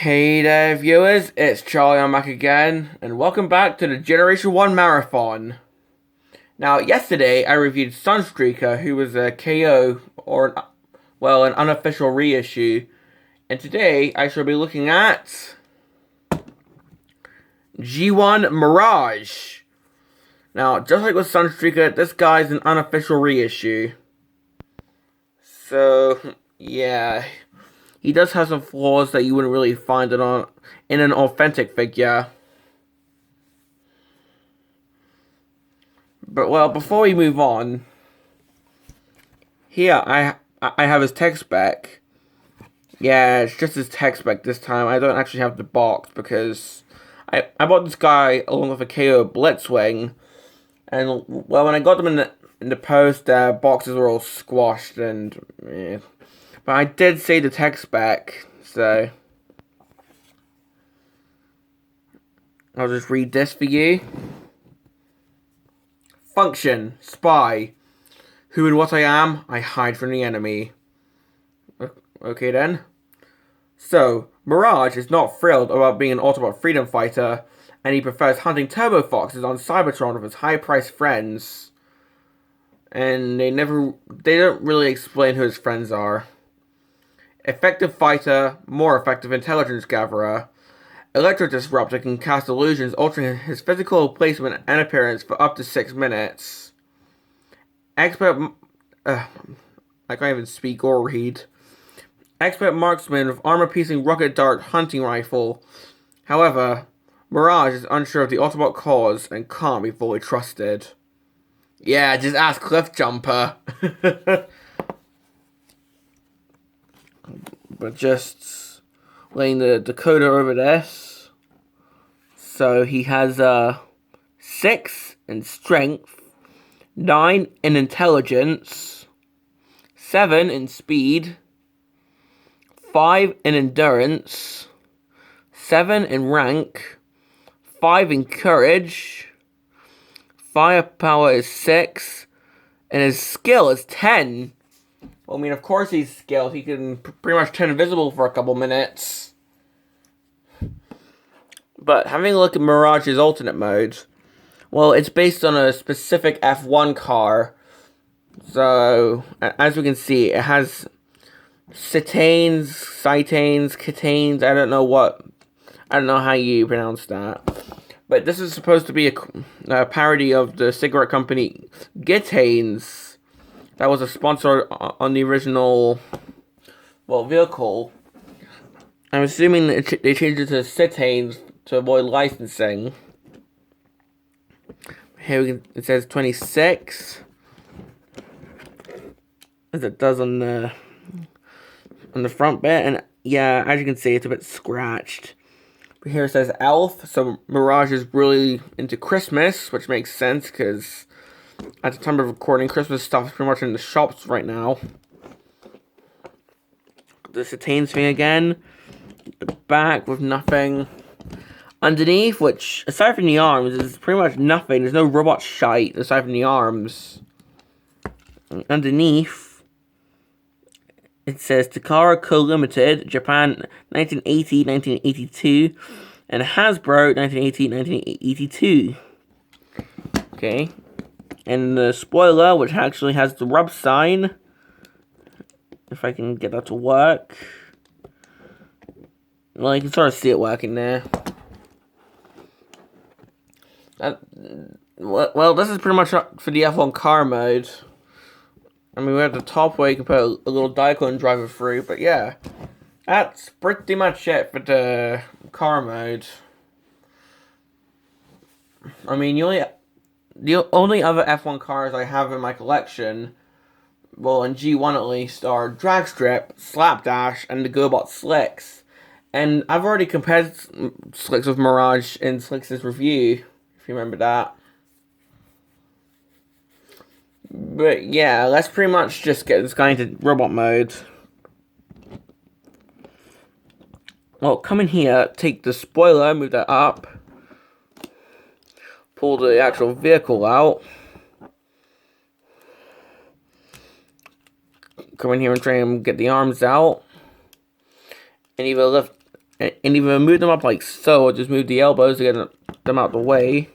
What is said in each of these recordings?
Hey there, viewers, it's Charlie, I'm back again, and welcome back to the Generation 1 Marathon. Now, yesterday I reviewed Sunstreaker, who was a KO, or, well, an unofficial reissue, and today I shall be looking at G1 Mirage. Now, just like with Sunstreaker, this guy's an unofficial reissue. So, yeah, he does have some flaws that you wouldn't really find in an authentic figure. But, well, before we move on, here I have his tech spec. Yeah, it's just his tech spec this time. I don't actually have the box because I bought this guy along with a KO Blitzwing, and, well, when I got them in the post, their boxes were all squashed and, eh. But I did see the tech spec, so I'll just read this for you. Function, spy. Who and what I am, I hide from the enemy. Okay then. So, Mirage is not thrilled about being an Autobot freedom fighter, and he prefers hunting Turbo Foxes on Cybertron with his high-priced friends. And they don't really explain who his friends are. Effective fighter, more effective intelligence gatherer. Electro Disruptor can cast illusions, altering his physical placement and appearance for up to 6 minutes. Expert... I can't even speak or read. Expert marksman with armor-piercing rocket dart hunting rifle. However, Mirage is unsure of the Autobot cause and can't be fully trusted. Yeah, just ask Cliffjumper. But just laying the decoder over this. So he has 6 in strength, 9 in intelligence, 7 in speed, 5 in endurance, 7 in rank, 5 in courage, firepower is 6, and his skill is 10. Well, I mean, of course he's skilled. He can pretty much turn invisible for a couple minutes. But having a look at Mirage's alternate mode, well, it's based on a specific F1 car. So, as we can see, it has cetanes, ketanes, I don't know how you pronounce that. But this is supposed to be a parody of the cigarette company Gitanes. That was a sponsor on the original, well, vehicle. I'm assuming that they changed it to cetanes to avoid licensing. Here it says 26, as it does on the front bit, and yeah, as you can see, it's a bit scratched. But here it says Elf, so Mirage is really into Christmas, which makes sense because at the time of recording, Christmas stuff is pretty much in the shops right now. The cetanes thing again. The back with nothing. Underneath, which, aside from the arms, is pretty much nothing. There's no robot shite aside from the arms. And underneath, it says Takara Co. Limited, Japan, 1980-1982, and Hasbro, 1980-1982. Okay. And the spoiler, which actually has the rub sign, if I can get that to work. Well, you can sort of see it working there. Well, this is pretty much for the F1 car mode. I mean, we're at the top where you can put a little Diaclone driver through, but yeah. That's pretty much it for the car mode. I mean, the only other F1 cars I have in my collection, well, in G1 at least, are Dragstrip, Slapdash, and the GoBot Slicks. And I've already compared Slicks with Mirage in Slicks' review, if you remember that. But yeah, let's pretty much just get this guy into robot mode. Well, come in here, take the spoiler, move that up. Pull the actual vehicle out. Come in here and try and get the arms out. And either lift And even move them up like so, or just move the elbows to get them out the way.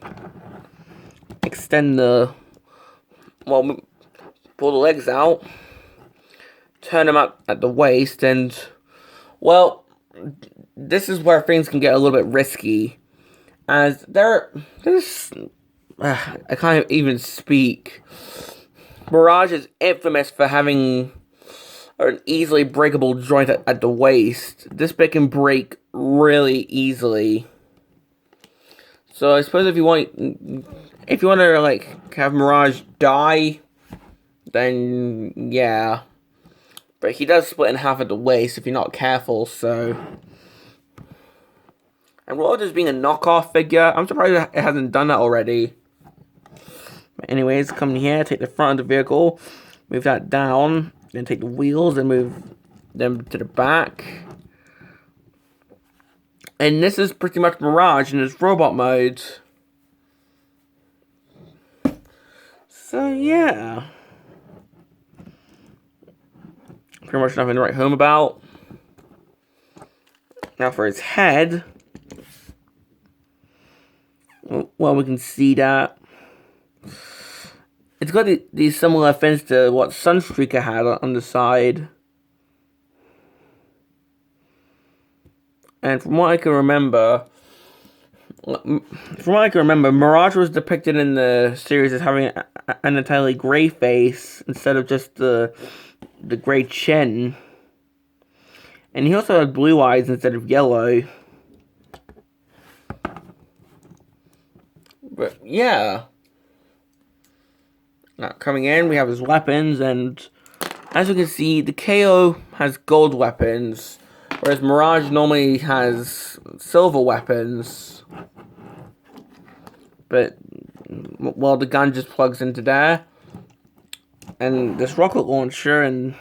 Extend the, well, pull the legs out. Turn them up at the waist, and, well, this is where things can get a little bit risky. As there's, I can't even speak. Mirage is infamous for having an easily breakable joint at the waist. This bit can break really easily. So I suppose if you want to like have Mirage die, then yeah. But he does split in half at the waist if you're not careful. So, and while just being a knockoff figure, I'm surprised it hasn't done that already. But anyways, come here, take the front of the vehicle, move that down. Then take the wheels and move them to the back. And this is pretty much Mirage in its robot mode. So yeah. Pretty much nothing to write home about. Now for his head. Well, we can see that it's got these similar fins to what Sunstreaker had on the side. And from what I can remember, Mirage was depicted in the series as having an entirely grey face instead of just the grey chin. And he also had blue eyes instead of yellow. But yeah. Now, coming in, we have his weapons, and as you can see, the KO has gold weapons, whereas Mirage normally has silver weapons. But, well, the gun just plugs into there. And this rocket launcher, and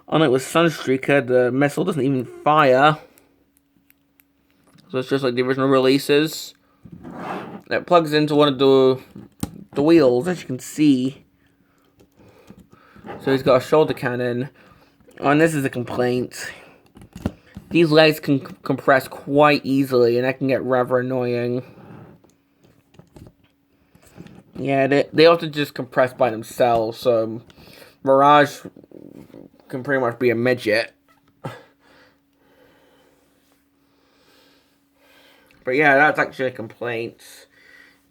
unlike with Sunstreaker, the missile doesn't even fire. So it's just like the original releases. It plugs into one of the wheels, as you can see. So he's got a shoulder cannon. Oh, and this is a complaint. These legs can compress quite easily, and that can get rather annoying. Yeah, they often just compress by themselves, so Mirage can pretty much be a midget. But yeah, that's actually a complaint.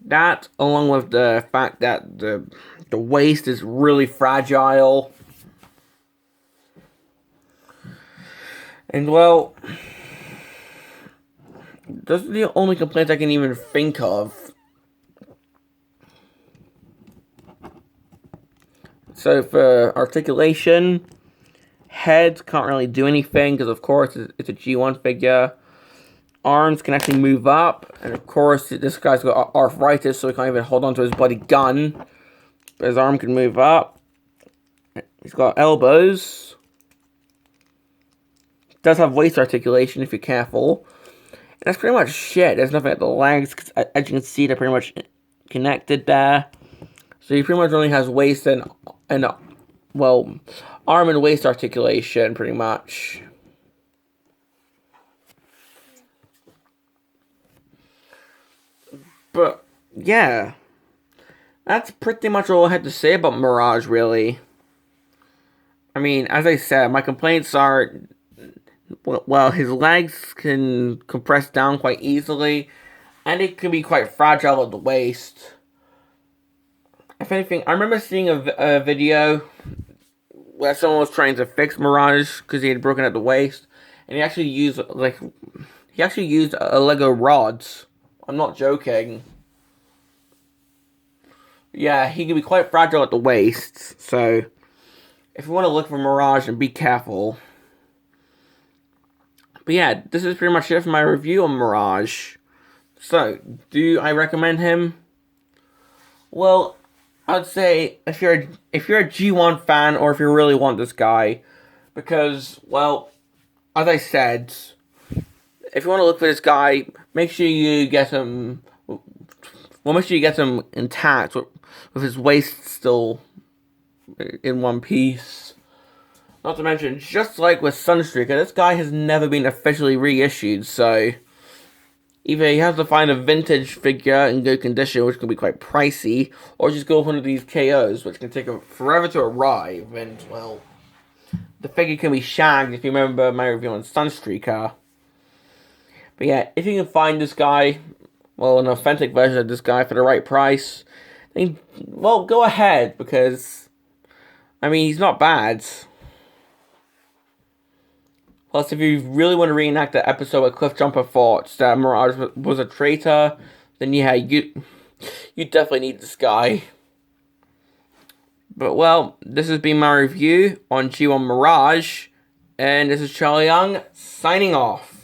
That, along with the fact that the waist is really fragile. And, well, those are the only complaints I can even think of. So, for articulation, head can't really do anything, because, of course, it's a G1 figure. Arms can actually move up, and of course, this guy's got arthritis, so he can't even hold on to his bloody gun. But his arm can move up. He's got elbows. Does have waist articulation if you're careful. And that's pretty much shit. There's nothing at the legs, because as you can see, they're pretty much connected there. So he pretty much only has waist and well, arm and waist articulation, pretty much. But, yeah. That's pretty much all I had to say about Mirage, really. I mean, as I said, my complaints are, well, his legs can compress down quite easily, and it can be quite fragile at the waist. If anything, I remember seeing a video where someone was trying to fix Mirage because he had broken at the waist, and he actually used, a Lego rods. I'm not joking. Yeah, he can be quite fragile at the waist, so if you want to look for Mirage, and be careful. But yeah, this is pretty much it for my review on Mirage. So, do I recommend him? Well, I'd say if you're a G1 fan, or if you really want this guy, because, well, as I said, if you want to look for this guy, make sure you get him. Well, make sure you get him intact with his waist still in one piece. Not to mention, just like with Sunstreaker, this guy has never been officially reissued, so either he has to find a vintage figure in good condition, which can be quite pricey, or just go with one of these KOs, which can take forever to arrive, and, well, the figure can be shagged if you remember my review on Sunstreaker. But yeah, if you can find this guy, well, an authentic version of this guy for the right price, then, well, go ahead, because, I mean, he's not bad. Plus, if you really want to reenact the episode where Cliffjumper thought that Mirage was a traitor, then yeah, you definitely need this guy. But well, this has been my review on G1 Mirage, and this is Charlie Young, signing off.